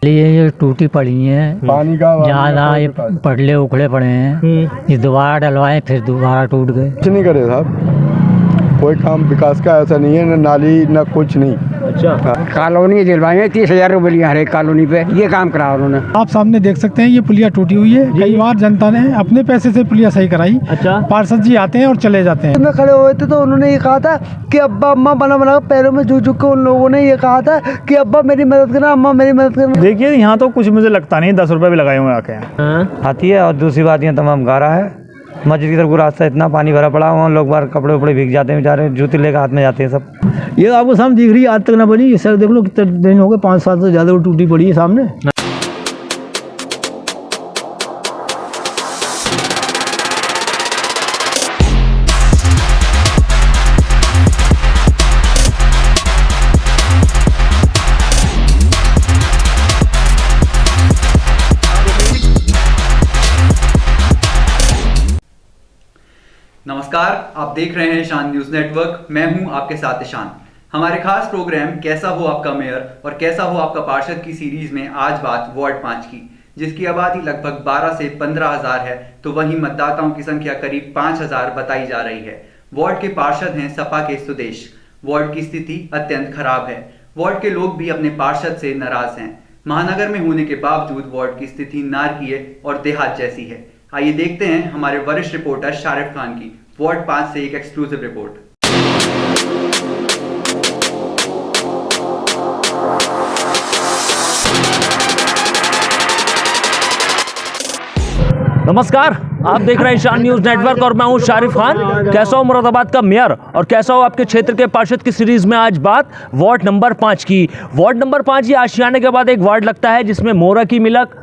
ये टूटी पड़ी हैं, पानी का ज्यादा ये पटले उखड़े पड़े हैं। ये दोबारा डलवाए फिर दोबारा टूट गए। कुछ नहीं करे साहब, कोई काम विकास का ऐसा नहीं है, न नाली न कुछ नहीं। अच्छा, कॉलोनी दिलवाएंगे 30,000 रुपये लिए हर एक कॉलोनी पे, ये काम करा उन्होंने। आप सामने देख सकते हैं ये पुलिया टूटी हुई है। कई बार जनता ने अपने पैसे से पुलिया सही कराई। अच्छा, पार्षद जी आते हैं और चले जाते हैं। में खड़े हुए थे तो उन्होंने ये कहा था कि अब्बा अम्मा बना पैरों में झुक के उन लोगों ने ये कहा था कि अब्बा मेरी मदद करना, अम्मा मेरी मदद करना। देखिए यहाँ तो कुछ मुझे लगता नहीं, 10 रुपये भी लगाए हुए आके आती है। और दूसरी बात यहाँ तमाम गारा है, मस्जिद की तरफ रास्ता इतना पानी भरा पड़ा, वहाँ लोग बाहर कपड़े उपड़े भीग जाते हैं बेचारे, जूते लेकर हाथ में जाते हैं सब। ये आपको सामने दिख रही है, आज तक ना बनी। सर देख लो कितने दिन हो गए, 5 साल से ज़्यादा वो टूटी पड़ी है सामने। नमस्कार, आप देख रहे हैं ईशान न्यूज नेटवर्क। मैं हूं आपके साथ ईशान। हमारे खास प्रोग्राम कैसा हो आपका मेयर और कैसा हो आपका पार्षद की सीरीज में आज बात वार्ड 5 की, जिसकी आबादी लगभग 12 से 15,000 है, तो वहीं मतदाताओं की संख्या करीब 5,000 बताई जा रही है। वार्ड के पार्षद हैं सपा के सुदेश। वार्ड की स्थिति अत्यंत खराब है। वार्ड के लोग भी अपने पार्षद से नाराज हैं। महानगर में होने के बावजूद वार्ड की स्थिति नारकीय और देहात जैसी है। आइए देखते हैं हमारे वरिष्ठ रिपोर्टर शारिफ खान की वार्ड 5 से एक एक्सक्लूसिव रिपोर्ट। नमस्कार, आप देख रहे हैं ईशान न्यूज नेटवर्क और मैं हूं शारिफ खान। कैसा हो मुरादाबाद का मेयर और कैसा हो आपके क्षेत्र के पार्षद की सीरीज में आज बात वार्ड नंबर 5 की। वार्ड नंबर 5 ये आशियाने के बाद एक वार्ड लगता है जिसमें मोरा की मिलक,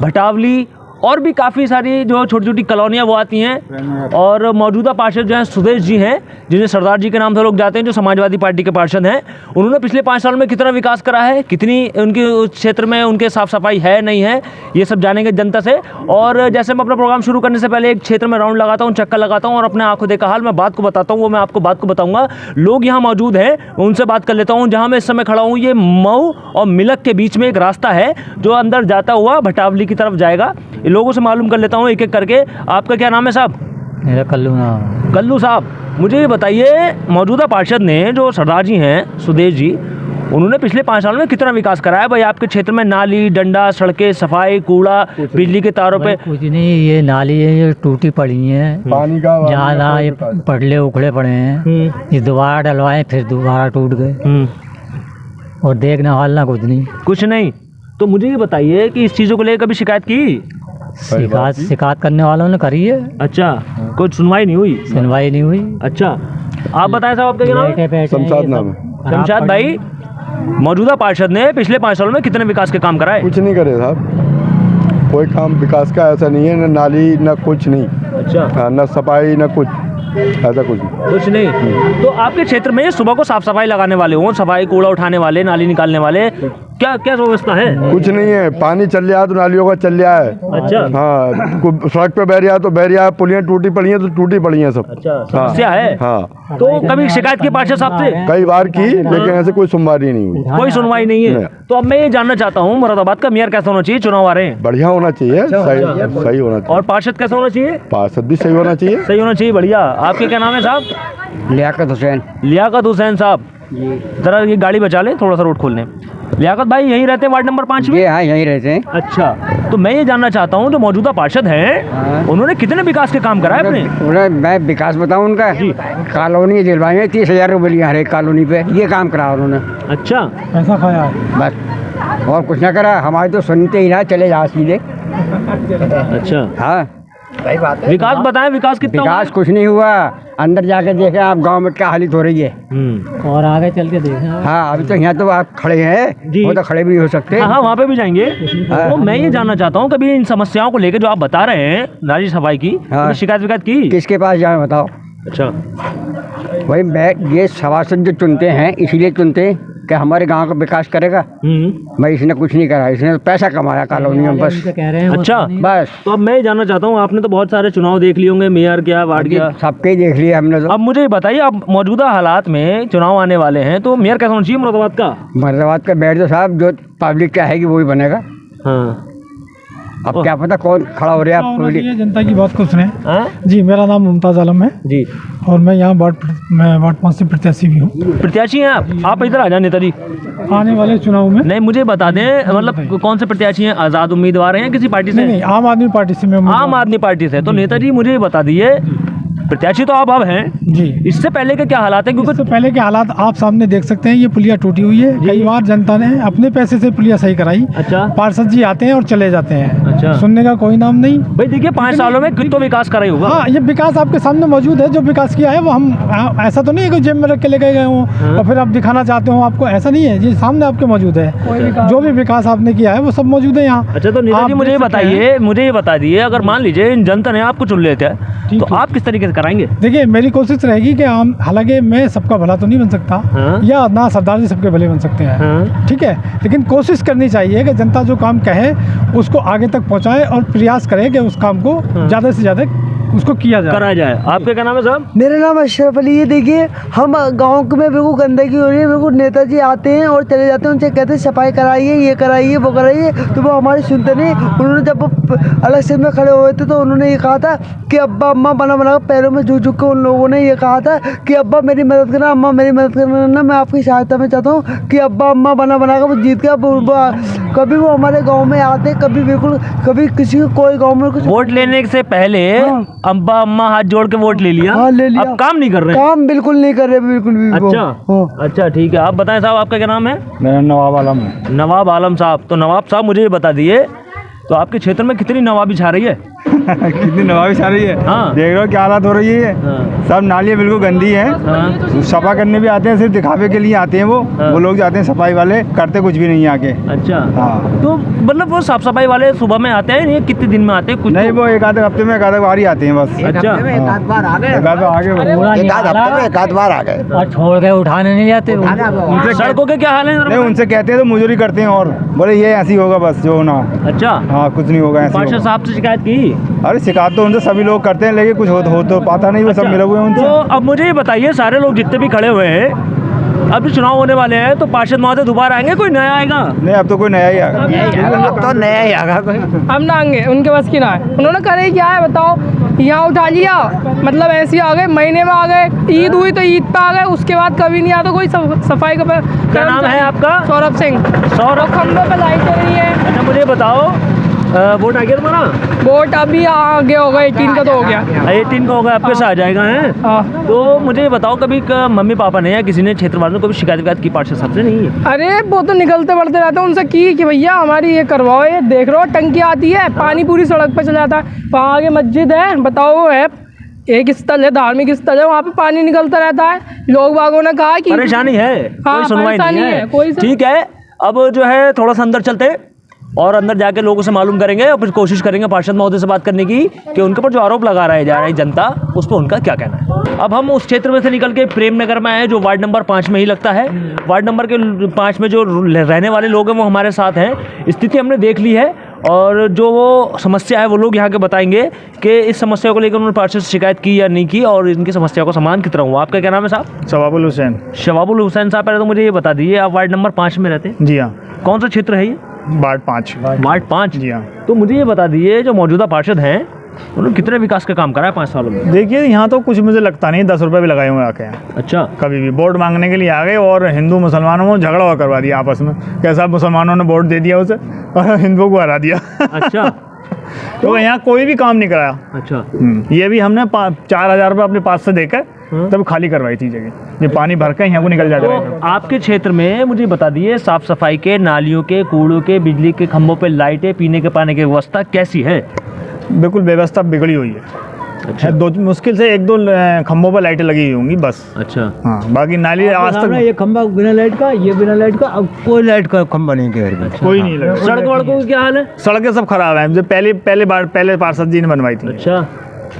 भटावली और भी काफ़ी सारी जो छोटी छोटी कॉलोनियाँ वो आती हैं। और मौजूदा पार्षद जो हैं सुदेश जी हैं, जिन्हें सरदार जी के नाम से लोग जाते हैं, जो समाजवादी पार्टी के पार्षद हैं। उन्होंने पिछले 5 साल में कितना विकास करा है, कितनी उनके उस क्षेत्र में उनके साफ़ सफाई है नहीं है, ये सब जानेंगे जनता से। और जैसे मैं अपना प्रोग्राम शुरू करने से पहले एक क्षेत्र में राउंड लगाता हूँ, चक्कर लगाता हूँ और अपने आंखों देखा हाल मैं बात को बताता हूँ, वो मैं आपको बात को बताऊँगा। लोग यहाँ मौजूद हैं, उनसे बात कर लेता हूँ। जहाँ मैं इस समय खड़ा हूँ, ये मऊ और मिलक के बीच में एक रास्ता है जो अंदर जाता हुआ भटावली की तरफ जाएगा। लोगों से मालूम कर लेता हूँ एक एक करके। आपका क्या नाम है साहब? मेरा कल्लू नाम। कल्लू साहब, मुझे ये बताइए, मौजूदा पार्षद ने जो सरदार जी हैं सुदेश जी, उन्होंने पिछले 5 साल में कितना विकास कराया भाई आपके क्षेत्र में? नाली, डंडा, सड़कें, सफाई, कूड़ा, बिजली के तारों पे? कुछ नहीं, ये नाली है ये टूटी पड़ी हैं, पानी का ज्यादा ये पटले उखड़े पड़े हैं। ये दोबारा डलवाए फिर दोबारा टूट गए और देखने वाला कुछ नहीं। कुछ नहीं। तो मुझे ये बताइए कि इस चीज़ों को लेकर कभी शिकायत की? शिकायत करने वालों ने करी है। अच्छा, कुछ सुनवाई नहीं हुई? सुनवाई नहीं हुई। अच्छा, आप बताएं साहब आपका क्या नाम है? शमशाद नाम है। शमशाद भाई, मौजूदा पार्षद ने पिछले 5 सालों में कितने विकास के काम कराए? कुछ नहीं करे साहब, कोई काम विकास का ऐसा नहीं है, न नाली न कुछ नहीं। अच्छा, न सफाई न कुछ, ऐसा कुछ नहीं। तो आपके क्षेत्र में सुबह को साफ सफाई लगाने वाले हों, सफाई, कूड़ा उठाने वाले, नाली निकालने वाले, क्या क्या व्यवस्था है? कुछ नहीं है। पानी चल रहा है तो नालियों का चल रहा है। अच्छा, हाँ, सड़क पे बह रहा है तो बह रहा है, पुलियाँ टूटी पड़ी हैं तो टूटी पड़ी हैं सब। अच्छा, समस्या है। हाँ, तो कभी शिकायत की पार्षद साहब से? कई बार की, लेकिन ऐसे कोई सुनवाई नहीं हुई। कोई सुनवाई नहीं है। तो अब मैं ये जानना चाहता हूँ, मुरादाबाद का मेयर कैसा होना चाहिए? चुनाव आ रहे हैं, बढ़िया होना चाहिए, सही होना चाहिए। और पार्षद कैसा होना चाहिए? पार्षद भी सही होना चाहिए। सही होना चाहिए, बढ़िया। आपके क्या नाम है साहब? लियाकत हुसैन। लियाकत हुसैन साहब, जरा ये गाड़ी बचा ले, थोड़ा सा रोड खोल लें। लियाकत भाई यहीं रहते हैं वार्ड नंबर 5 में? हाँ, यहीं रहते हैं। अच्छा, तो मैं ये जानना चाहता हूँ, जो मौजूदा पार्षद हैं, उन्होंने कितने विकास के काम कराए अपने? मैं विकास बताऊँ उनका? कॉलोनी दिलवाएंगे 30,000 रुपये लिए हर एक कॉलोनी पे, ये काम करा उन्होंने। अच्छा, ऐसा खाया बस, और कुछ ना करा। हमारे तो सुनते ही रहा, चले जा सीधे। अच्छा, हाँ, सही बात है। विकास बताएं, विकास कितना हुआ? विकास कुछ नहीं हुआ। अंदर जाके देखें आप, गांव में क्या हालत हो रही है। और आगे चल के देखें। हाँ, अभी तो यहाँ तो आप खड़े हैं, वो तो खड़े भी नहीं हो सकते। हाँ, वहाँ पे भी जाएंगे। तो मैं ये जानना चाहता हूँ, कभी इन समस्याओं को लेकर जो आप बता रहे हैं, नाली सफाई की, हाँ, शिकायत विकायत की? किसके पास जाए बताओ? अच्छा, वही ये सभासद जो चुनते हैं इसीलिए चुनते हैं क्या हमारे गांव का विकास करेगा? भाई इसने कुछ नहीं करा, इसने तो पैसा कमाया कॉलोनी में बस। कह रहे हैं वो अच्छा बस तो अब मैं ये जानना चाहता हूँ, आपने तो बहुत सारे चुनाव देख लिए होंगे, मेयर क्या, वार्ड क्या, सबके ही देख लिया हमने तो। अब मुझे ये बताइए, अब मौजूदा हालात में चुनाव आने वाले हैं तो मेयर कैसा होना चाहिए मुरादाबाद का? मुरादाबाद का बैठ दो साहब, जो पब्लिक चाहेगी वही बनेगा। हाँ अब क्या पता कौन खड़ा हो रहा है होना पब्लिक। चाहिए, जनता की बात को सुने। हाँ? जी, मेरा नाम मुमताज़ आलम है जी, और मैं यहाँ वार्ड 5 से प्रत्याशी भी हूँ। प्रत्याशी हैं आप इधर आ जाए नेताजी। आने वाले चुनाव में नहीं मुझे बता दें, मतलब कौन से प्रत्याशी हैं, आज़ाद उम्मीदवार हैं या किसी पार्टी से? नहीं, आम आदमी पार्टी से मैं आम आदमी पार्टी से। तो नेताजी मुझे ये बता दिए, प्रत्याशी तो आप अब हैं, जी। इससे पहले के क्या हालात हैं? क्योंकि इससे पहले के हालात आप सामने देख सकते हैं, ये पुलिया टूटी हुई है। कई बार जनता ने अपने पैसे से पुलिया सही कराई। अच्छा पार्षद जी आते हैं और चले जाते हैं, अच्छा। सुनने का कोई नाम नहीं। भाई देखिए 5 सालों में कितना विकास करा ही होगा। हाँ, ये विकास आपके सामने मौजूद है। जो विकास किया है वो हम ऐसा तो नहीं है कि जेब में रख के लेके गए हों और फिर आप दिखाना चाहते हो आपको, ऐसा नहीं है। ये सामने आपके मौजूद है, जो भी विकास आपने किया है वो सब मौजूद है यहाँ। अच्छा तो नेताजी मुझे ये बता दिए, अगर मान लीजिए इन जनता ने आपको चुन लेते हैं तो आप किस तरीके से कराएंगे? देखिए, मेरी कोशिश रहेगी कि हम, हालांकि मैं सबका भला तो नहीं बन सकता, हाँ। या या ना सरदार जी सबके भले बन सकते हैं, हाँ। ठीक है, लेकिन कोशिश करनी चाहिए कि जनता जो काम कहे उसको आगे तक पहुंचाए और प्रयास करे कि उस काम को ज़्यादा से ज़्यादा उसको किया जाए, कराया जाए। आपका क्या नाम है साहब? मेरा नाम अशरफ अली है। देखिए, हम गांव में बिल्कुल गंदगी हो रही है, बिल्कुल नेताजी आते हैं और चले जाते हैं, उनसे कहते हैं सफाई कराइए, ये कराइए, वो कराइए, तो वो हमारी सुनते नहीं। उन्होंने जब इलेक्शन में खड़े हुए थे तो उन्होंने ये कहा था कि अब्बा अम्मा बना पैरों में झुक झुक के उन लोगों ने ये कहा था कि अब्बा मेरी मदद करना, अम्मा मेरी मदद करना, मैं आपकी सहायता में चाहता हूँ कि अब्बा अम्मा बना कर वो जीत गया। कभी वो हमारे गाँव में आते, कभी बिल्कुल, कभी किसी कोई गाँव में कुछ वोट लेने से पहले अब्बा अम्मा हाथ जोड़ के वोट ले लिया, हाँ, ले लिया। अब काम नहीं कर रहे? काम बिल्कुल नहीं कर रहे, बिल्कुल भी। अच्छा अच्छा ठीक है। आप बताएं साहब, आपका क्या नाम है? मेरा नवाब आलम है। नवाब आलम साहब। तो नवाब साहब मुझे ये बता दिए, तो आपके क्षेत्र में कितनी नवाबी छा रही है? कितनी नवाबी छा रही है? हाँ। देख रहे हो क्या हालत हो रही है? हाँ। सब नालियाँ बिल्कुल गंदी हैं। हाँ। सफा करने भी आते हैं, सिर्फ दिखावे के लिए आते हैं। वो लोग जाते हैं सफाई वाले, करते कुछ भी नहीं आके। अच्छा हाँ। तो मतलब वो साफ सफाई वाले सुबह में आते हैं, ये कितने दिन में आते हैं? कुछ नहीं, वो एक आधे हफ्ते में एक आधे बार ही आते हैं बस। अच्छा एक आध बार आ गए, पूरा निकाला एक आध बार आ गए। और छोड़ के उठाने नहीं जाते वो। उनसे सड़कों के क्या हाल है? नहीं, उनसे कहते हैं तो मजदूरी करते हैं और बोले ये ऐसी होगा बस जो होना। अच्छा हाँ, कुछ नहीं होगा ऐसे। पार्षद साहब से शिकायत की? अरे शिकायत तो उनसे सभी लोग करते हैं, लेकिन कुछ हो तो पाता नहीं, वो सब मिले हुए हैं उनसे। तो अब मुझे ये बताइए, सारे लोग जितने भी खड़े हुए हैं, अब भी चुनाव होने वाले हैं, तो पार्षद महोदय दोबारा आएंगे, कोई नया आएगा? नहीं, अब तो कोई नया ही आएगा। अब तो नया ही आएगा कोई। हम ना आएंगे, उनके बस की ना है। उन्होंने करे क्या है बताओ, यहाँ उठा लिया, मतलब ऐसे ही आ गए, महीने में आ गए, ईद हुई तो ईद पे आ गए, उसके बाद कभी नहीं आता कोई सफाई का। क्या नाम है आपका? सौरभ सिंह। सौरभ। खंबे पे लाइट नहीं है। अच्छा मुझे बताओ, वोट आ गया तुम्हारा? वोट अभी आगे होगा, 18 का तो हो गया। 18 का होगा, आपके साथ आ जाएगा है? हाँ। तो मुझे ये बताओ, कभी मम्मी पापा ने या किसी ने क्षेत्र वालों ने कभी शिकायत की पार्षद साहब से? नहीं है। अरे वो तो निकलते बढ़ते रहते हैं, उनसे की कि भैया हमारी ये करवाओ, ये देख रहे हो टंकी आती है, पानी पूरी सड़क पे चला जाता है, वहाँ आगे मस्जिद है, बताओ है एक स्थल है, धार्मिक स्थल है, वहाँ पे पानी निकलता रहता है। लोग बागों ने कहा कि परेशानी है, कोई सुनवाई नहीं है। ठीक है, अब जो है थोड़ा सा अंदर चलते और अंदर जाके लोगों से मालूम करेंगे और फिर कोशिश करेंगे पार्षद महोदय से बात करने की कि उनके ऊपर जो आरोप लगा रहा है जा रही जनता, उस पर उनका क्या कहना है। अब हम उस क्षेत्र में से निकल के प्रेम नगर में आए, जो वार्ड नंबर 5 में ही लगता है। वार्ड नंबर के 5 में जो रहने वाले लोग हैं वो हमारे साथ हैं। स्थिति हमने देख ली है और जो वो समस्या है वो लोग यहाँ के बताएंगे कि इस समस्या को लेकर उन्होंने पार्षद से शिकायत की या नहीं की और इनकी समस्या को समाधान कितना हुआ। आपका क्या नाम है साहब? शवाबुल हुसैन। शवाबुल हुसैन साहब, पहले तो मुझे ये बता दीजिए, आप वार्ड नंबर 5 में रहते हैं? जी हाँ। कौन सा क्षेत्र है ये? वार्ड 5। वार्ड 5? जी हाँ। तो मुझे ये बता दीजिए, जो मौजूदा पार्षद हैं उन्होंने कितने विकास का काम करा है 5 सालों में? देखिए, यहाँ तो कुछ मुझे लगता नहीं, 10 रुपये भी लगाए हुए आके यहाँ। अच्छा। कभी भी वोट मांगने के लिए आ गए और हिंदू मुसलमानों में झगड़ा हुआ करवा दिया आपस में। कैसा मुसलमानों ने वोट दे दिया उसे और हिंदुओं को हरा दिया। अच्छा। तो यहाँ कोई भी काम नहीं कराया। अच्छा। ये भी हमने 4,000 रुपये अपने पास से देकर तब खाली करवाई थी जगह, ये पानी भर के यहाँ को निकल जाता है। तो आपके क्षेत्र में मुझे बता दिए, साफ सफाई के, नालियों के, कूड़ों के, बिजली के खंभों पे लाइटें, पीने के पानी की व्यवस्था कैसी है? बिल्कुल व्यवस्था बिगड़ी हुई है। अच्छा। दो मुश्किल से 1-2 खंभों पर लाइटें लगी होंगी बस। अच्छा। हाँ, बाकी नाली आज तक ये खंभा बिना लाइट का, ये बिना लाइट का, अब कोई लाइट का खंभा नहीं है। कोई नहीं लगा। सड़क वड़कों का क्या हाल है? सड़कें सब खराब हैं, जो पहले पार्षद जी ने बनवाई थी। अच्छा।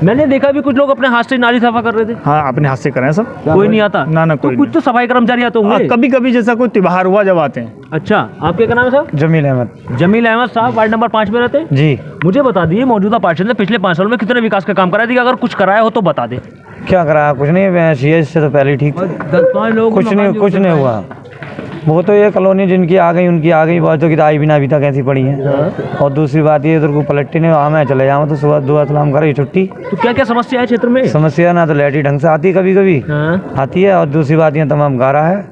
मैंने देखा भी कुछ लोग अपने हाथ से नाली सफा कर रहे थे। हाँ, अपने हाथ से करें सब। कोई नहीं आता? ना तो कोई कुछ तो सफाई कर्मचारी आते होंगे। कभी कभी जैसा कोई त्योहार हुआ जब आते हैं। अच्छा, आपके क्या नाम है साहब? जमील अहमद। जमील अहमद साहब, वार्ड नंबर 5 में रहते हैं जी। मुझे बता दिए मौजूदा पार्षद ने पिछले 5 सालों में कितने विकास का काम कराया? अगर कुछ कराया हो तो बता दे। क्या कराया? कुछ नहीं, सीएस से तो पहले ठीक था। 10-5 लोग कुछ नहीं हुआ। वो तो ये कॉलोनी जिनकी आ गई उनकी आ गई, बहुत तो की आई बिना अभी तक ऐसी पड़ी हैं। और दूसरी बात ये इधर को पलट्टी ने मैं चले जाऊँ तो सुबह दुआ सलाम करे छुट्टी। तो क्या क्या समस्या है क्षेत्र में? समस्या ना तो लाइट ढंग से आती है, कभी कभी आती है, और दूसरी बात ये तमाम गारा है।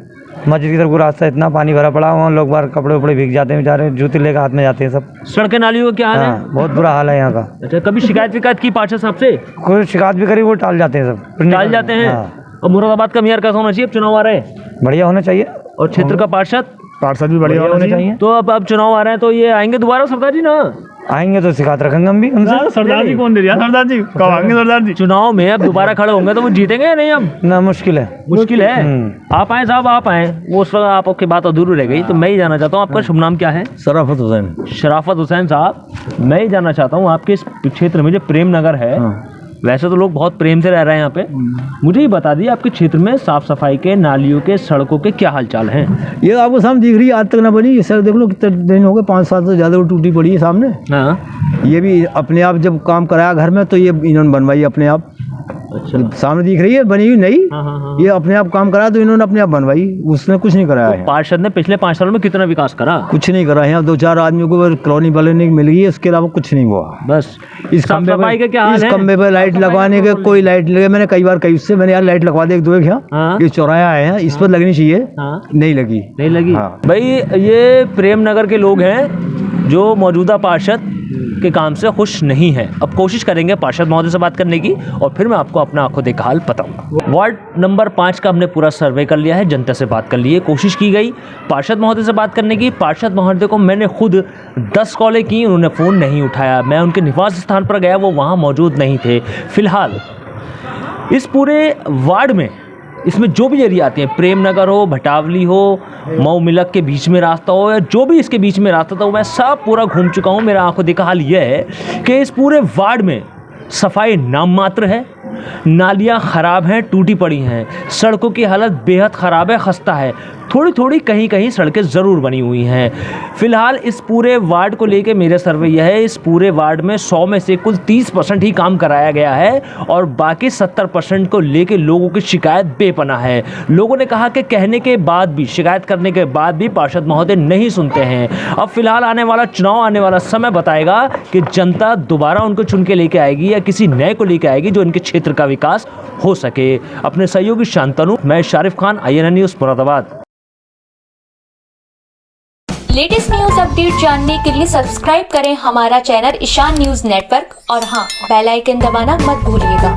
मस्जिद की तरफ को रास्ता इतना पानी भरा पड़ा, वहाँ लोग बार कपड़े उपड़े भीग जाते हैं बेचारे, जूते लेकर हाथ में जाते हैं सब। सड़कें नालियों का क्या हाल है? बहुत बुरा हाल है यहाँ का। अच्छा, कभी शिकायत की पार्षद साहब से? कोई शिकायत भी करी वो टाल जाते हैं सब, टाल जाते हैं। और मुरादाबाद का मेयर कैसा होना चाहिए? चुनाव आ रहे हैं, बढ़िया होना चाहिए। और क्षेत्र का पार्षद भी बढ़िया होना चाहिए। तो अब चुनाव आ रहे हैं तो ये आएंगे दोबारा सरदार जी ना? आएंगे तो शिकायत रखेंगे हम भी उनसे। सरदार जी कौन दे दिया? सरदार जी कब आएंगे? सरदार जी चुनाव में अब दोबारा खड़े होंगे तो वो जीतेंगे या नहीं? अब ना मुश्किल है, मुश्किल है। आप आए साहब, आप आए, वो उस वक्त आपकी बात अधूरी रह गई, तो मैं ही जानना चाहता हूँ आपका शुभ नाम क्या है? शराफत हुसैन। शराफत हुसैन साहब, मैं ही जानना चाहता हूँ आपके इस क्षेत्र में जो प्रेम नगर है, वैसे तो लोग बहुत प्रेम से रह रहे हैं यहाँ पे, मुझे ये बता दिए आपके क्षेत्र में साफ सफाई के, नालियों के, सड़कों के क्या हालचाल हैं? ये आपको सामने दिख रही है, आज तक ना बनी। ये सड़क देख लो कितने दिन हो गए, 5 साल से ज़्यादा वो टूटी पड़ी है सामने। हाँ, ये भी अपने आप जब काम कराया घर में तो ये इन्होंने बनवाई अपने आप। अच्छा, सामने दिख रही है, बनी हुई नहीं। हाँ। ये अपने आप काम कराया तो इन्होंने अपने आप बनवाई, उसने कुछ नहीं कराया है। पार्षद ने पिछले 5 सालों में कितना विकास करा? कुछ नहीं करा है। 2-4 आदमियों को कॉलोनी वाले ने मिल गई है, उसके अलावा कुछ नहीं हुआ। बस इस साफ सफाई का क्या हाल है? इस खंबे पे लाइट लगवाने के कोई लाइट लगे, मैंने कई बार कही उससे, मैंने यार लाइट लगवा दे एक दो यहाँ, ये चौराया है इस पर लगनी चाहिए, नहीं लगी। भाई ये प्रेम नगर के लोग हैं जो मौजूदा पार्षद के काम से खुश नहीं है। अब कोशिश करेंगे पार्षद महोदय से बात करने की और फिर मैं आपको अपना आंखों देखा हाल बताऊंगा। वार्ड नंबर 5 का हमने पूरा सर्वे कर लिया है, जनता से बात कर ली है, कोशिश की गई पार्षद महोदय से बात करने की। पार्षद महोदय को मैंने खुद 10 कॉलें की, उन्होंने फ़ोन नहीं उठाया। मैं उनके निवास स्थान पर गया, वो वहाँ मौजूद नहीं थे। फिलहाल इस पूरे वार्ड में, इसमें जो भी एरिया आती है, प्रेम नगर हो, भटावली हो, मऊ मिलक के बीच में रास्ता हो, या जो भी इसके बीच में रास्ता था, मैं सब पूरा घूम चुका हूँ। मेरा आंखों देखा हाल यह है कि इस पूरे वार्ड में सफाई नाम मात्र है, नालियाँ ख़राब हैं, टूटी पड़ी हैं, सड़कों की हालत बेहद ख़राब है, खस्ता है। थोड़ी थोड़ी कहीं कहीं सड़कें ज़रूर बनी हुई हैं। फ़िलहाल इस पूरे वार्ड को लेके मेरा सर्वे यह है, इस पूरे वार्ड में 100 में से कुल 30% ही काम कराया गया है और बाकी 70% को लेके लोगों की शिकायत बेपनाह है। लोगों ने कहा कि कहने के बाद भी, शिकायत करने के बाद भी पार्षद महोदय नहीं सुनते हैं। अब फिलहाल आने वाला चुनाव, आने वाला समय बताएगा कि जनता दोबारा उनको चुन के लेके आएगी या किसी नए को लेके आएगी जो इनके क्षेत्र का विकास हो सके। अपने सहयोगी शांतनु, मैं Sharif Khan, INN news Moradabad. Latest news update जानने के लिए सब्सक्राइब करें हमारा चैनल ईशान न्यूज नेटवर्क और हाँ, बेल आइकन दबाना मत भूलिएगा।